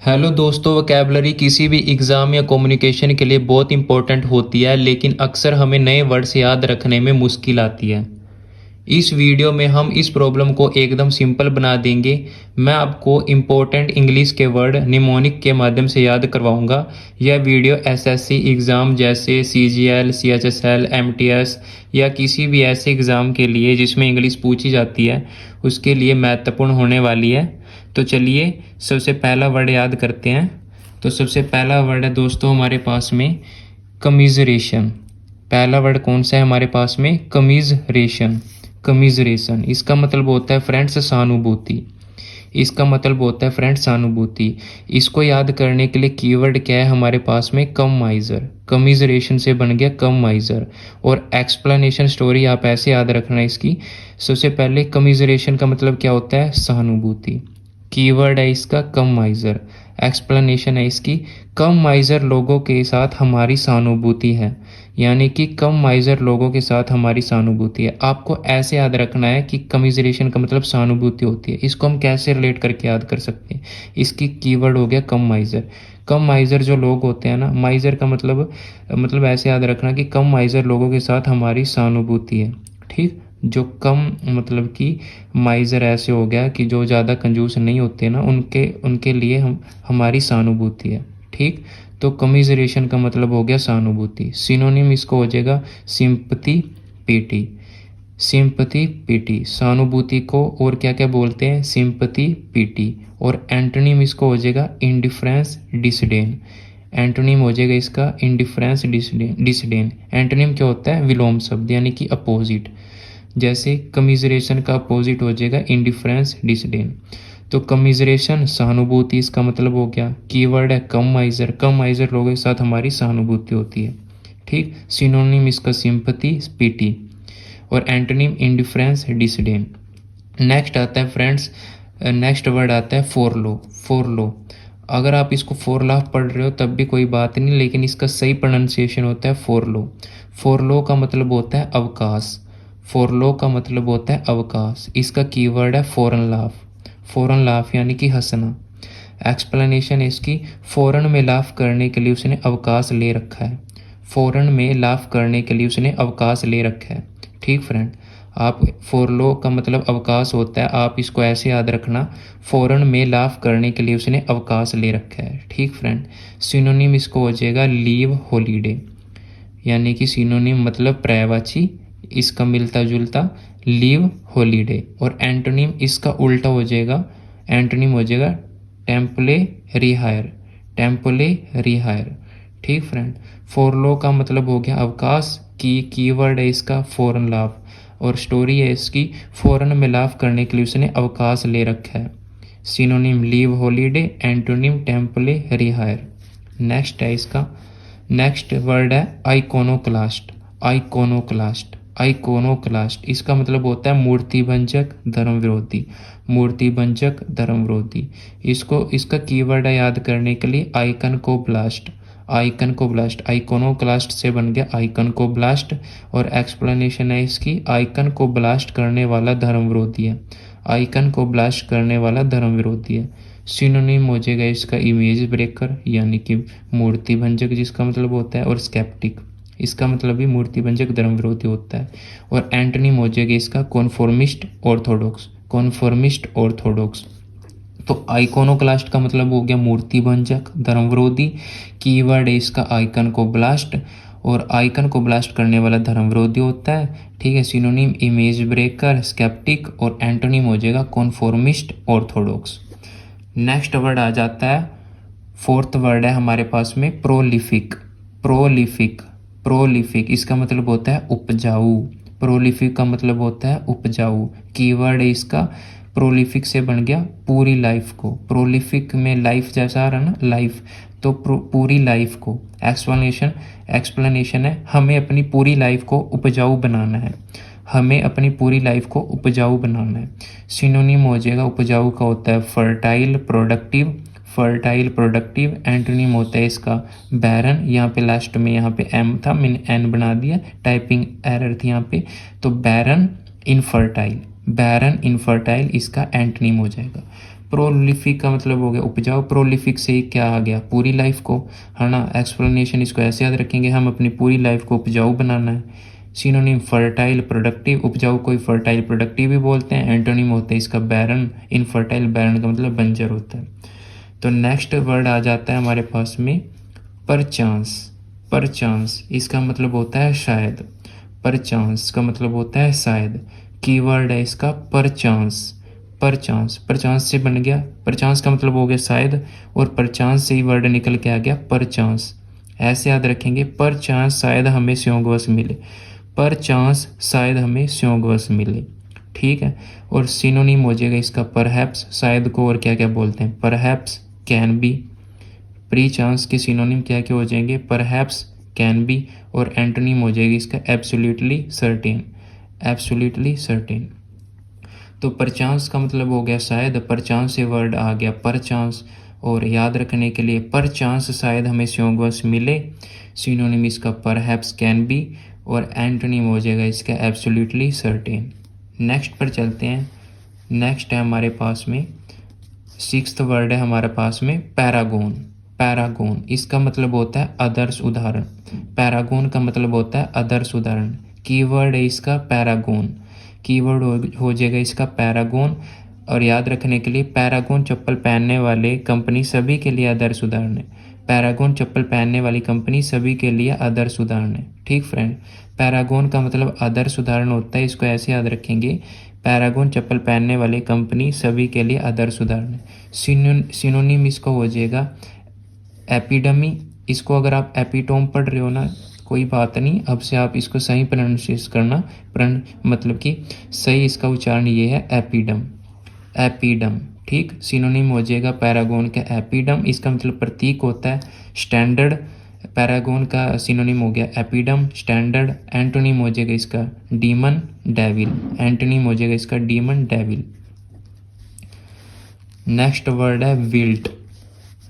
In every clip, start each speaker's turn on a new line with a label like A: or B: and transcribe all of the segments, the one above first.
A: Hello दोस्तों, vocabulary किसी भी एग्ज़ाम या कम्युनिकेशन के लिए बहुत इंपॉर्टेंट होती है, लेकिन अक्सर हमें नए वर्ड्स याद रखने में मुश्किल आती है। इस वीडियो में हम इस प्रॉब्लम को एकदम सिंपल बना देंगे। मैं आपको इम्पोर्टेंट इंग्लिश के वर्ड निमोनिक के माध्यम से याद करवाऊंगा। यह वीडियो एसएससी एग्ज़ाम जैसे सीजीएल, सीएचएसएल, एमटीएस या किसी भी ऐसे एग्ज़ाम के लिए जिसमें इंग्लिश पूछी जाती है उसके लिए महत्वपूर्ण होने वाली है। तो चलिए सबसे पहला वर्ड याद करते हैं। तो सबसे पहला वर्ड है दोस्तों हमारे पास में कमिजरेशन। पहला वर्ड कौन सा है हमारे पास में? कमिजरेशन। कमिजरेशन इसका मतलब होता है फ्रेंड्स सहानुभूति। इसका मतलब होता है फ्रेंड्स सहानुभूति। इसको याद करने के लिए कीवर्ड क्या है हमारे पास में? कमाइजर। कमिजरेशन से बन गया कमाइजर। और एक्सप्लेनेशन स्टोरी आप ऐसे याद रखना इसकी। सबसे पहले कमिजरेशन का मतलब क्या होता है? सहानुभूति। कीवर्ड है इसका कमाइजर। एक्सप्लेनेशन है इसकी कम माइजर लोगों के साथ हमारी सहानुभूति है, यानी कि कम माइजर लोगों के साथ हमारी सहानुभूति है। आपको ऐसे याद रखना है कि कमिजरेशन का मतलब सहानुभूति होती है। इसको हम कैसे रिलेट करके याद कर सकते हैं? इसकी कीवर्ड हो गया कम माइजर। कम माइजर जो लोग होते हैं ना, माइजर का मतलब ऐसे याद रखना कि कम माइजर लोगों के साथ हमारी सहानुभूति है। ठीक, जो कम मतलब कि माइजर ऐसे हो गया कि जो ज़्यादा कंजूस नहीं होते ना, उनके उनके लिए हमारी सहानुभूति है। ठीक, तो कमिजरेशन का मतलब हो गया सहानुभूति। सिनोनिम इसको हो जाएगा सिंपथी, पीटी। सिंपथी, पीटी, सहानुभूति को और क्या क्या बोलते हैं? Sympathy, PT. और एंटोनिम इसको हो जाएगा इंडिफरेंस, डिसडेन। एंटोनिम हो जाएगा इसका इंडिफरेंस, डिसडेन। एंटोनिम क्या होता है? विलोम शब्द, यानी कि अपोजिट। जैसे कमिजरेशन का अपोजिट हो जाएगा इंडिफरेंस, डिसडेन। तो कमिजरेशन सहानुभूति इसका मतलब हो गया। कीवर्ड है कम माइजर। कम माइजर लोगों के साथ हमारी सहानुभूति होती है। ठीक, सिनोनिम इसका सिंपथी, पीटी। और एंटोनिम इंडिफरेंस, डिसडेन। नेक्स्ट आता है फ्रेंड्स, नेक्स्ट वर्ड आता है फोरलो। फोरलो, अगर आप इसको फोरला पढ़ रहे हो तब भी कोई बात नहीं, लेकिन इसका सही प्रोनाउंसिएशन होता है फोरलो। फोरलो का मतलब होता है अवकाश। फोरलो का मतलब होता है अवकाश। इसका कीवर्ड है फॉरन लाफ। फॉरन लाफ यानी कि हंसना। एक्सप्लेनेशन इसकी फौरन में लाफ करने के लिए उसने अवकाश ले रखा है। फौरन में लाफ करने के लिए उसने अवकाश ले रखा है। ठीक फ्रेंड, आप फोरलो का मतलब अवकाश होता है, आप इसको ऐसे याद रखना, फौरन में लाफ करने के लिए उसने अवकाश ले रखा है। ठीक फ्रेंड, सिनोनिम इसको हो जाएगा लीव हॉलीडे, यानी कि सिनोनिम मतलब पर्यायवाची इसका मिलता जुलता लीव हॉलीडे। और एंटोनिम इसका उल्टा हो जाएगा, एंटोनिम हो जाएगा टेम्पले रिहायर। Temple rehire. ठीक फ्रेंड, फोरलो का मतलब हो गया अवकाश। कीवर्ड है इसका फॉरन लाफ। और स्टोरी है इसकी फौरन में लाफ करने के लिए उसने अवकाश ले रखा है। Synonym leave holiday, antonym temple rehire. Next है इसका, नेक्स्ट वर्ड है आइकोनोक्लास्ट। आइकोनोक्लास्ट। आइकोनोक्लास्ट इसका मतलब होता है मूर्ति भंजक, धर्म विरोधी। मूर्ति भंजक, धर्म विरोधी। इसका कीवर्ड है याद करने के लिए आइकन को ब्लास्ट। आइकन को ब्लास्ट, आइकोनोक्लास्ट से बन गया आइकन को ब्लास्ट। और एक्सप्लेनेशन है इसकी आइकन को ब्लास्ट करने वाला धर्म विरोधी है। आइकन को ब्लास्ट करने वाला धर्म विरोधी है। सिनोनिम हो जाएगा इसका इमेज ब्रेकर, यानी कि मूर्ति भंजक जिसका मतलब होता है, और स्केप्टिक इसका मतलब भी मूर्ति भंजक, धर्म विरोधी होता है। और एंटोनिम हो जाएगा इसका कॉन्फॉर्मिस्ट, ऑर्थोडॉक्स। कॉन्फॉर्मिस्ट, ऑर्थोडॉक्स। तो आइकोनोक्लास्ट का मतलब हो गया मूर्ति भंजक, धर्म विरोधी। कीवर्ड है इसका आइकन को ब्लास्ट, और आइकन को ब्लास्ट करने वाला धर्म विरोधी होता है। ठीक है, सिनोनिम इमेज ब्रेकर, स्केप्टिक। और एंटोनिम हो जाएगा कॉन्फॉर्मिस्ट, ऑर्थोडॉक्स। नेक्स्ट वर्ड आ जाता है, फोर्थ वर्ड है हमारे पास में प्रोलिफिक। प्रोलिफिक। प्रोलिफिक इसका मतलब होता है उपजाऊ। प्रोलिफिक का मतलब होता है उपजाऊ। कीवर्ड है इसका प्रोलिफिक से बन गया पूरी लाइफ को। प्रोलिफिक में लाइफ जैसा आ रहा ना, लाइफ, तो पूरी लाइफ को। एक्सप्लेनेशन है हमें अपनी पूरी लाइफ को उपजाऊ बनाना है। हमें अपनी पूरी लाइफ को उपजाऊ बनाना है। सिनोनिम हो जाएगा उपजाऊ का होता है fertile, productive. Fertile, productive. Antonym होता है इसका बैरन। यहाँ पे लास्ट में यहाँ पे एम था, मैंने एन बना दिया, टाइपिंग एरर थी यहाँ पे। तो बैरन, इनफर्टाइल। बैरन, इनफर्टाइल इसका एंटोनिम हो जाएगा। प्रोलिफिक का मतलब हो गया उपजाऊ, प्रोलिफिक से ही क्या आ गया, पूरी लाइफ को, है ना। एक्सप्लेनेशन इसको ऐसे याद रखेंगे, हम अपनी पूरी लाइफ को उपजाऊ बनाना है। सिनोनिम फर्टाइल प्रोडक्टिव, उपजाऊ को फर्टाइल प्रोडक्टिव भी बोलते हैं। एंटोनिम होता है इसका बैरन, इनफर्टाइल, बैरन का मतलब बंजर होता है। तो नेक्स्ट वर्ड आ जाता है हमारे पास में परचांस। परचांस इसका मतलब होता है शायद, परचांस का मतलब होता है शायद। कीवर्ड है इसका परचांस, परचांस, परचांस से बन गया, परचांस का मतलब हो गया शायद, और परचांस से ही वर्ड निकल के आ गया परचांस। ऐसे याद रखेंगे, परचांस शायद हमें स्योंगवश मिले, परचांस शायद हमें स्योंगवश मिले, ठीक है। और सिनोनिम हो जाएगा इसका परहैप्स, शायद को और क्या क्या बोलते हैं, perhaps, can be. Pre chance के सिनोनिम क्या क्या हो जाएंगे, परहैप्स, कैन बी, और एंटोनिम हो जाएगी इसका एब्सोल्युटली सर्टेन, एब्सोल्युटली सर्टेन। तो परचांस का मतलब हो गया शायद, परचांस से वर्ड आ गया परचांस। और याद रखने के लिए परचांस शायद हमें स्योंगवश मिले, सिनोनिम इसका परहैप्स, कैन बी, और एंटोनिम हो जाएगा इसका एब्सोल्युटली सर्टेन। नेक्स्ट पर चलते हैं। नेक्स्ट है हमारे पास में सिक्स्थ वर्ड है हमारे पास में पैरागोन। पैरागोन इसका मतलब होता है आदर्श उदाहरण, पैरागोन का मतलब होता है आदर्श उदाहरण। कीवर्ड है इसका पैरागोन, कीवर्ड हो जाएगा इसका पैरागोन। और याद रखने के लिए पैरागोन चप्पल पहनने वाले कंपनी सभी के लिए आदर्श उदाहरण है, पैरागोन चप्पल पहनने वाली कंपनी सभी के लिए आदर्श उदाहरण है, ठीक फ्रेंड। पैरागोन का मतलब आदर्श उदाहरण होता है, इसको ऐसे याद रखेंगे, पैरागोन चप्पल पहनने वाली कंपनी सभी के लिए आदर्श उदाहरण है। सिनोनिम इसको हो जाएगा एपिडमी, इसको अगर आप एपिटोम पढ़ रहे हो ना, कोई बात नहीं, अब से आप इसको सही प्रोनाउंसिएशन करना, मतलब कि सही इसका उच्चारण ये है एपिडम, एपिडम, ठीक। सिनोनिम हो जाएगा पैरागोन का एपिडम, इसका मतलब प्रतीक होता है स्टैंडर्ड, पैरागोन का सिनोनिम हो गया एपिडम, स्टैंडर्ड। एंटोनिम हो जाएगा इसका डीमन, डेविल, एंटोनिम हो जाएगा इसका डीमन, डेविल। नेक्स्ट वर्ड है विल्ट,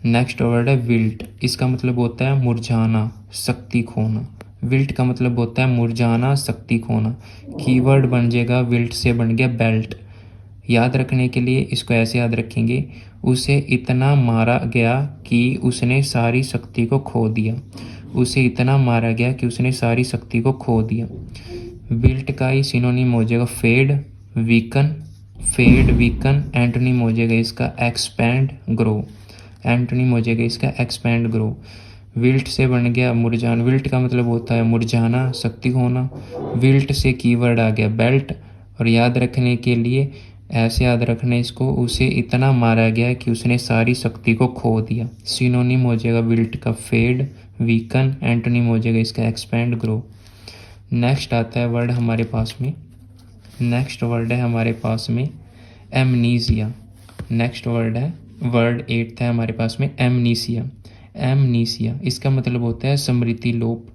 A: नेक्स्ट वर्ड है विल्ट, इसका मतलब होता है मुरझाना, शक्ति खोना। विल्ट का मतलब होता है मुरझाना, शक्ति खोना। कीवर्ड बन जाएगा विल्ट से बन गया बेल्ट। याद रखने के लिए इसको ऐसे याद रखेंगे, उसे इतना मारा गया कि उसने सारी शक्ति को खो दिया, उसे इतना मारा गया कि उसने सारी शक्ति को खो दिया। विल्ट का ही सिनोनिम हो जाएगा fade, weaken, fade, weaken. Antonym हो जाएगा इसका एक्सपैंड, ग्रो, एंटोनिम हो जाएगा इसका एक्सपैंड, ग्रो। विल्ट से बन गया मुरझाना, विल्ट का मतलब होता है मुरझाना, शक्ति खोना। विल्ट से कीवर्ड आ गया बेल्ट। और याद रखने के लिए ऐसे याद रखना इसको, उसे इतना मारा गया कि उसने सारी शक्ति को खो दिया। सिनोनिम हो जाएगा विल्ट का फेड, वीकन। एंटोनिम हो जाएगा इसका एक्सपैंड, ग्रो। नेक्स्ट आता है वर्ड हमारे पास में, नेक्स्ट वर्ड है हमारे पास में एमनीजिया। नेक्स्ट वर्ड है, वर्ड 8 है हमारे पास में एमनीसिया। एमनीसिया इसका मतलब होता है स्मृति लोप,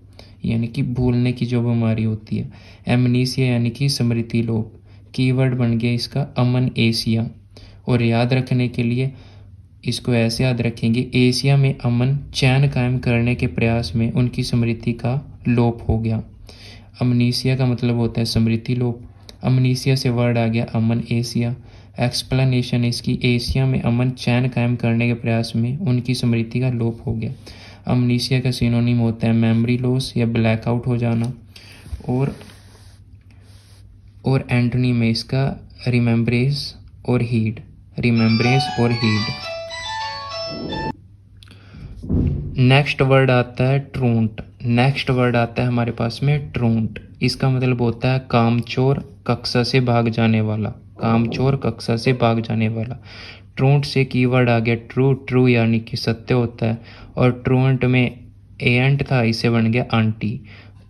A: यानी कि भूलने की जो बीमारी होती है। एमनीसिया यानी कि स्मृति लोप। कीवर्ड बन गया इसका अमन एशिया। और याद रखने के लिए इसको ऐसे याद रखेंगे, एशिया में अमन चैन कायम करने के प्रयास में उनकी स्मृति का लोप हो गया। अमनीसिया का मतलब होता है स्मृति लोप। अमनीसिया से वर्ड आ गया अमन एशिया। एक्सप्लेनेशन इसकी, एशिया में अमन चैन कायम करने के प्रयास में उनकी स्मृति का लोप हो गया। अमनीसिया का सिनोनिम होता है मेमोरी लॉस या ब्लैकआउट हो जाना। और एंटोनिम में इसका रिमेम्ब्रेंस और हीड, रिमेम्ब्रेंस और हीड। नेक्स्ट वर्ड आता है ट्रूंट। नेक्स्ट वर्ड आता है हमारे पास में ट्रूंट। इसका मतलब होता है कामचोर, कक्षा से भाग जाने वाला, कामचोर, कक्षा से भाग जाने वाला। ट्रूंट से कीवर्ड आ गया ट्रू, ट्रू यानी कि सत्य होता है। और ट्रूंट में एंट था, इसे बन गया आंटी।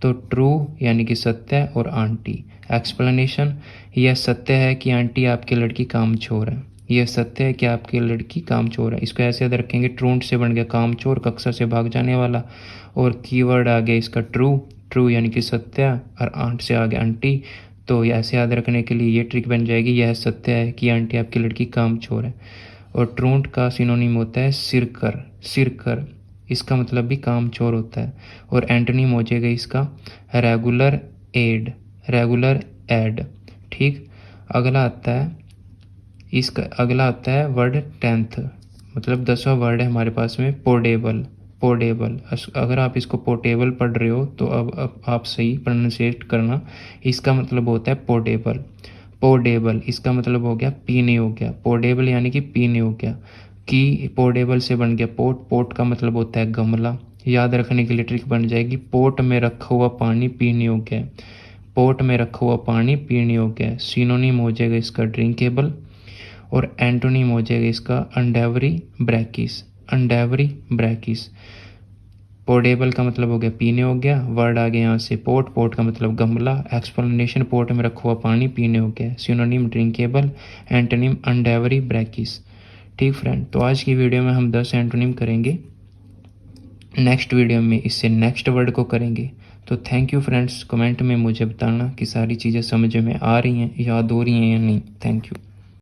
A: तो ट्रू यानी कि सत्य और आंटी। एक्सप्लेनेशन, यह सत्य है कि आंटी आपकी लड़की कामचोर है, यह सत्य है कि आपकी लड़की कामचोर है। इसको ऐसे याद रखेंगे, ट्रूंट से बन गया कामचोर, कक्षा से भाग जाने वाला। और कीवर्ड आ गया इसका ट्रू, ट्रू यानी कि सत्य, और आंट से आ गया आंटी। तो ऐसे याद रखने के लिए ये ट्रिक बन जाएगी, यह सत्य है कि आंटी आपकी लड़की कामचोर है। और ट्रूंट का सिनोनिम होता है सिरकर, सिरकर, इसका मतलब भी कामचोर होता है। और एंटोनिम हो जाएगा इसका रेगुलर एड, रेगुलर एड, ठीक। अगला आता है इसका अगला आता है वर्ड 10th, मतलब 10वां वर्ड है हमारे पास में पोर्टेबल। पोर्टेबल, अगर आप इसको पोर्टेबल पढ़ रहे हो तो अब आप सही प्रोनाउंसिएट करना। इसका मतलब होता है पोर्टेबल। पोर्टेबल इसका मतलब हो गया पीने हो गया, पोर्टेबल यानी कि पीने हो गया। कि पोर्टेबल से बन गया पोट, पोट का मतलब होता है गमला। याद रखने के लिए ट्रिक बन जाएगी, पोट में रखा हुआ पानी पीने योग्य है। पोट में रखा हुआ पानी पीने योग्य है। सिनोनिम हो जाएगा इसका ड्रिंकेबल, और एंटोनिम हो जाएगा इसका अंडेवरी ब्रैकिस। अंडेवरी ब्रैकिस। पोर्टेबल का मतलब हो गया पीने हो गया, वर्ड आ गया यहाँ से पोट, पोट का मतलब गमला। एक्सप्लेनेशन, पोट में रखा हुआ पानी पीने हो गया। सिनोनिम ड्रिंकेबल, एंटोनिम अंडेवरी ब्रैकिस। ठीक फ्रेंड, तो आज की वीडियो में हम 10 एंटोनिम करेंगे, नेक्स्ट वीडियो में इससे नेक्स्ट वर्ड को करेंगे। तो थैंक यू फ्रेंड्स, कमेंट में मुझे बताना कि सारी चीज़ें समझ में आ रही हैं, याद हो रही हैं या नहीं। Thank you.